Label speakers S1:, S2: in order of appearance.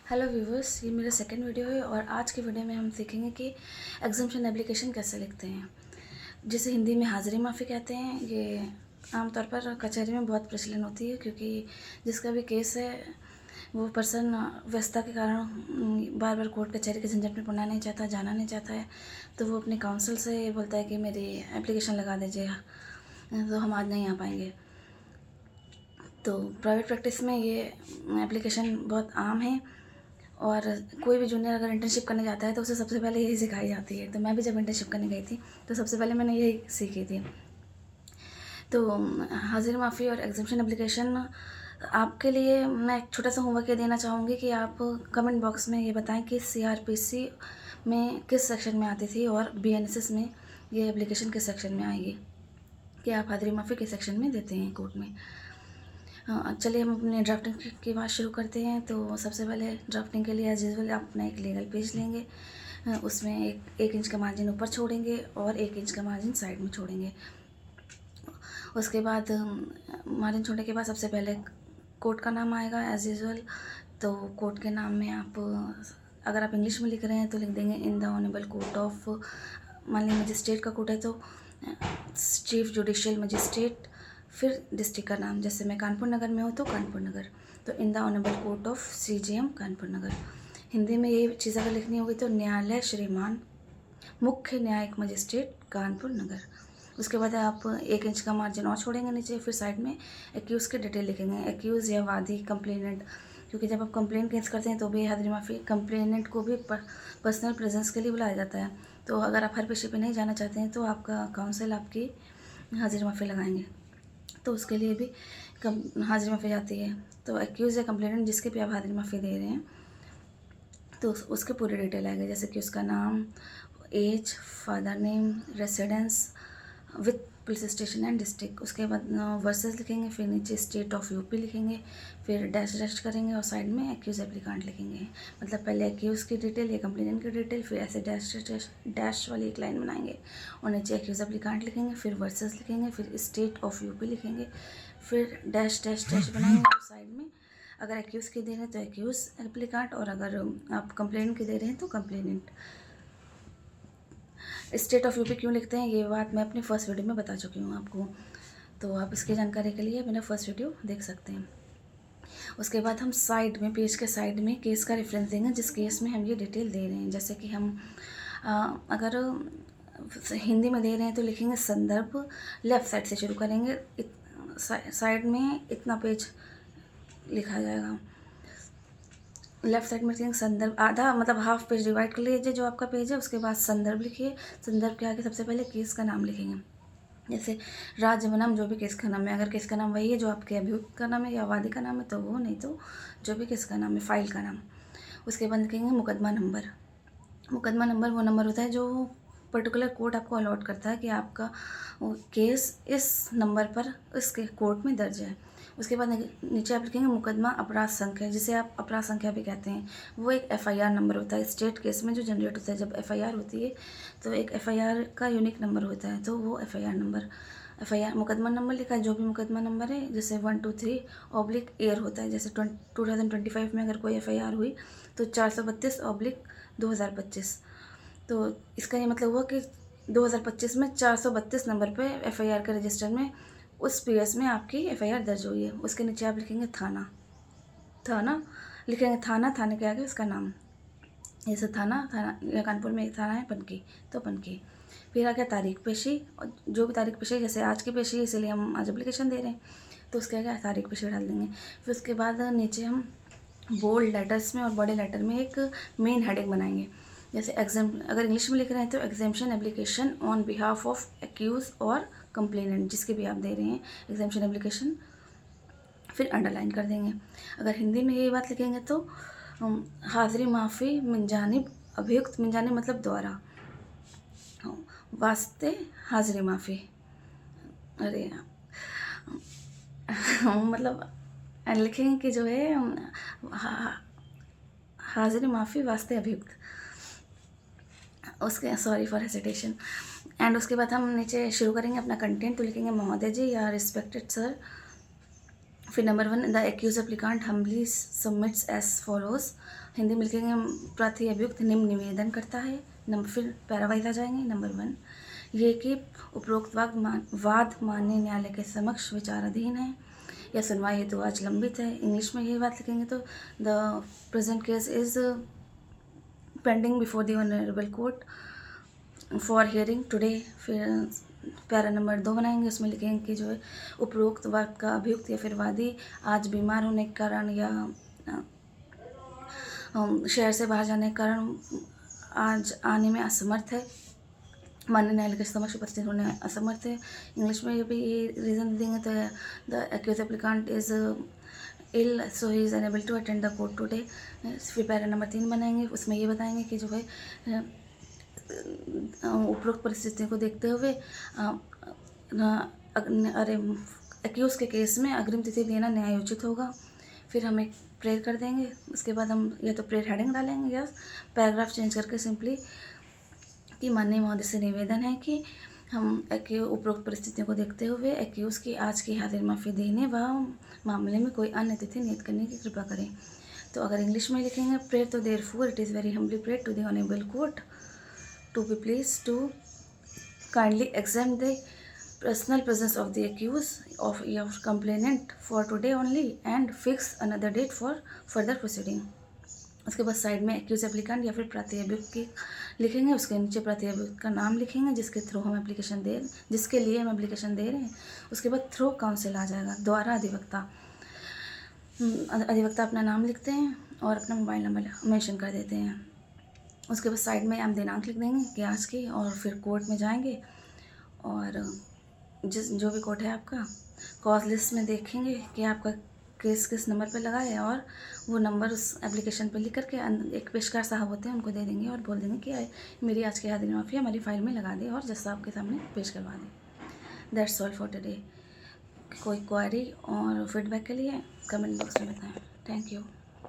S1: Hello viewers, ये मेरा second video है और आज के वीडियो में हम सीखेंगे कि एग्जाम्पशन एप्लीकेशन कैसे लिखते हैं, जिसे हिंदी में हाजिरी माफ़ी कहते हैं। ये आमतौर पर कचहरी में बहुत प्रचलन होती है, क्योंकि जिसका भी केस है वो पर्सन व्यस्तता के कारण बार बार कोर्ट कचहरी के झंझट में पड़ना नहीं चाहता, जाना नहीं चाहता है। तो वो अपने काउंसिल से बोलता है कि मेरी एप्लीकेशन लगा दीजिए, तो हम आज नहीं आ पाएंगे। तो प्राइवेट प्रैक्टिस में ये एप्लीकेशन बहुत आम है और कोई भी जूनियर अगर इंटर्नशिप करने जाता है तो उसे सबसे पहले यही सिखाई जाती है। तो मैं भी जब इंटर्नशिप करने गई थी तो सबसे पहले मैंने यही सीखी थी। तो हाजिर माफ़ी और एग्जाम्पशन एप्लीकेशन आपके लिए मैं एक छोटा सा होमवर्क ये देना चाहूँगी कि आप कमेंट बॉक्स में ये बताएं कि सीआरपीसी में किस सेक्शन में आती थी और बीएनएसएस में ये एप्लीकेशन किस सेक्शन में आएगी, कि आप हाजिरी माफ़ी किस सेक्शन में देते हैं कोर्ट में। हाँ, चलिए हम अपने ड्राफ्टिंग की बात शुरू करते हैं। तो सबसे पहले ड्राफ्टिंग के लिए एज यूजल आप अपना एक लीगल पेज लेंगे, उसमें एक इंच का मार्जिन ऊपर छोड़ेंगे और 1 इंच का मार्जिन साइड में छोड़ेंगे। उसके बाद मार्जिन छोड़ने के बाद सबसे पहले कोर्ट का नाम आएगा एज यूजल। तो कोर्ट के नाम में आप अगर आप इंग्लिश में लिख रहे हैं तो लिख देंगे इन द ऑनरेबल कोर्ट ऑफ, मान लीजिए मजिस्ट्रेट का कोर्ट है तो चीफ जुडिशियल मजिस्ट्रेट, फिर डिस्ट्रिक्ट का नाम, जैसे मैं कानपुर नगर में हूँ तो कानपुर नगर, तो in the honourable court of CJM Kanpur Nagar. Hindi में ये चीज़ अगर लिखनी होगी तो न्यायालय श्रीमान मुख्य न्यायिक मजिस्ट्रेट कानपुर नगर। उसके बाद आप 1 इंच का मार्जिन और छोड़ेंगे नीचे, फिर साइड में एक्यूज़ की डिटेल लिखेंगे, एक्यूज़ या वादी, कंप्लेनेंट, क्योंकि जब आप कंप्लेन केस करते हैं तो भी हाजिरी माफ़ी कंप्लेनेंट को भी पर्सनल प्रेजेंस के लिए बुलाया जाता है। तो अगर आप हर पेशे पे नहीं जाना चाहते हैं तो आपका काउंसिल आपकी हाजिरी माफ़ी लगाएंगे, तो उसके लिए भी हाजिरी माफ़ी जाती है। तो एक्यूज़ या कंप्लेनेंट जिसके भी आप हाजिरी माफ़ी दे रहे हैं तो उसके पूरी डिटेल आएगी, जैसे कि उसका नाम, age, father name, residence with police station and district. उसके बाद वर्सेस लिखेंगे, फिर नीचे स्टेट ऑफ यूपी लिखेंगे, फिर डैश डैश करेंगे और साइड में एक्यूज़ एप्लीकांट लिखेंगे। मतलब पहले एक्यूज़ की डिटेल या कंप्लेनेंट की डिटेल, फिर ऐसे डैश डैश डैश वाली एक लाइन बनाएंगे और नीचे एक्यूज़ एप्लीकांट लिखेंगे, फिर वर्सेस लिखेंगे, फिर स्टेट ऑफ यूपी लिखेंगे, फिर डैश डैश डैश बनाएंगे और साइड में अगर एक्यूज़ की दे रहे हैं तो एक्यूज़ एप्लीकांट, और अगर आप कंप्लेनेंट की दे रहे हैं तो कंप्लेनेंट। स्टेट ऑफ यूपी क्यों लिखते हैं ये बात मैं अपनी फर्स्ट वीडियो में बता चुकी हूँ आपको, तो आप इसकी जानकारी के लिए मेरा फर्स्ट वीडियो देख सकते हैं। उसके बाद हम साइड में, पेज के साइड में केस का रेफरेंस देंगे जिस केस में हम ये डिटेल दे रहे हैं। जैसे कि हम अगर हिंदी में दे रहे हैं तो लिखेंगे संदर्भ, लेफ़्ट साइड से शुरू करेंगे, साइड में इतना पेज लिखा जाएगा। लेफ्ट साइड में लिखेंगे संदर्भ, आधा मतलब हाफ पेज डिवाइड कर लीजिए जो आपका पेज है, उसके बाद संदर्भ लिखिए। संदर्भ के आगे सबसे पहले केस का नाम लिखेंगे, जैसे राज्य बनाम जो भी केस का नाम है, अगर केस का नाम वही है जो आपके अभियुक्त का नाम है या वादी का नाम है तो वो, नहीं तो जो भी केस का नाम है, फाइल का नाम। उसके बाद लिखेंगे मुकदमा नंबर। मुकदमा नंबर वो नंबर होता है जो पर्टिकुलर कोर्ट आपको अलॉट करता है कि आपका केस इस नंबर पर इसके कोर्ट में दर्ज है। उसके बाद नीचे आप लिखेंगे मुकदमा अपराध संख्या, जिसे आप अपराध संख्या भी कहते हैं। वो एक एफआईआर नंबर होता है, स्टेट केस में जो जनरेट होता है जब एफआईआर होती है तो एक एफआईआर का यूनिक नंबर होता है, तो वो एफआईआर नंबर, एफआईआर मुकदमा नंबर लिखा है। जो भी मुकदमा नंबर है, जैसे 123/ईयर होता है, जैसे 2025 में अगर कोई एफआईआर हुई तो 432/2025। तो इसका ये मतलब हुआ कि 2025 में 432 नंबर पे एफआईआर के रजिस्टर में उस पीएस में आपकी एफआईआर दर्ज हुई है। उसके नीचे आप लिखेंगे थाना, थाना लिखेंगे, थाना, थाने के आगे उसका नाम, जैसे थाना या कानपुर में एक थाना है पनकी, तो पनकी। फिर आ गया तारीख पेशी, और जो भी तारीख पेशी, जैसे आज की पेशी है इसीलिए हम आज एप्लीकेशन दे रहे हैं तो उसके आगे तारीख पेशी डाल देंगे। फिर उसके बाद नीचे हम बोल्ड लेटर्स में और बड़े लेटर में एक मेन हेडिंग बनाएंगे, जैसे अगर इंग्लिश में लिख रहे हैं तो exemption application on behalf of accused और कंप्लेनेंट, जिसके भी आप दे रहे हैं एग्जाम्पशन एप्लीकेशन, फिर अंडरलाइन कर देंगे। अगर हिंदी में यही बात लिखेंगे तो हाजिरी माफ़ी मिन जानिब अभियुक्त, मिन जानिब मतलब द्वारा, वास्ते हाजिरी माफ़ी, अरे मतलब लिखेंगे कि जो है हाजिरी माफ़ी वास्ते अभियुक्त, उसके सॉरी फॉर हेसिटेशन। एंड उसके बाद हम नीचे शुरू करेंगे अपना कंटेंट, तो लिखेंगे महोदय जी या रिस्पेक्टेड सर, फिर number 1, the accused applicant humbly submits as follows. Hindi में लिखेंगे प्रार्थी अभियुक्त निम्न निवेदन करता है। फिर पैरावाइज आ जाएंगे। नंबर 1, ये कि उपरोक्त वाद माननीय न्यायालय के समक्ष विचाराधीन है या सुनवाई हेतु आज लंबित है। इंग्लिश में ये बात लिखेंगे तो the present case is pending before the honourable court for hearing today. फिर पैरा नंबर 2 बनाएंगे, उसमें लिखेंगे कि जो है उपरोक्त वाद का अभियुक्त या फिर वादी आज बीमार होने के कारण या शहर से बाहर जाने के कारण आज आने में असमर्थ है, माननीय न्यायालय के समक्ष उपस्थित होने में असमर्थ है। इंग्लिश में ये भी रीज़न देंगे तो the accused applicant is ill so he is unable to attend the court today. फिर पैरा नंबर 3 बनाएंगे, उसमें ये बताएंगे कि जो है उपरोक्त परिस्थितियों को देखते हुए एक्यूज़ के केस में अग्रिम तिथि देना न्यायोचित होगा। फिर हम एक प्रेयर कर देंगे, उसके बाद हम या तो प्रेयर हेडिंग डालेंगे या पैराग्राफ चेंज करके सिंपली कि माननीय महोदय से निवेदन है कि हम उपरोक्त परिस्थितियों को देखते हुए एक्यूज़ की आज की हाजिर माफ़ी देने व मामले में कोई अन्य तिथि नियत करने की कृपा करें। तो अगर इंग्लिश में लिखेंगे प्रेयर तो therefore it is very humbly prayer to the honourable court to be pleased to kindly exempt the personal presence of the accused of your complainant for today only and fix another date for further proceeding। उसके बाद side में accused applicant या फिर प्रार्थी अभियुक्त की लिखेंगे, उसके नीचे प्रार्थी अभियुक्त का नाम लिखेंगे जिसके लिए हम एप्लीकेशन दे रहे हैं। उसके बाद थ्रू काउंसिल आ जाएगा, द्वारा अधिवक्ता अपना नाम लिखते हैं और अपना मोबाइल नंबर मेंशन कर देते हैं। उसके बाद साइड में हम दिनांक लिख देंगे कि आज की, और फिर कोर्ट में जाएंगे और जो भी कोर्ट है आपका कॉज लिस्ट में देखेंगे कि आपका केस किस नंबर पे लगा है और वो नंबर उस एप्लीकेशन पे लिख करके एक पेशकार साहब होते हैं उनको दे देंगे और बोल देंगे कि मेरी आज की हाजिरी माफ़ी हमारी फाइल में लगा दे और जज साहब के सामने पेश करवा दें। That's all for today. कोई क्वारी और फीडबैक के लिए कमेंट बॉक्स में बताएं। Thank you.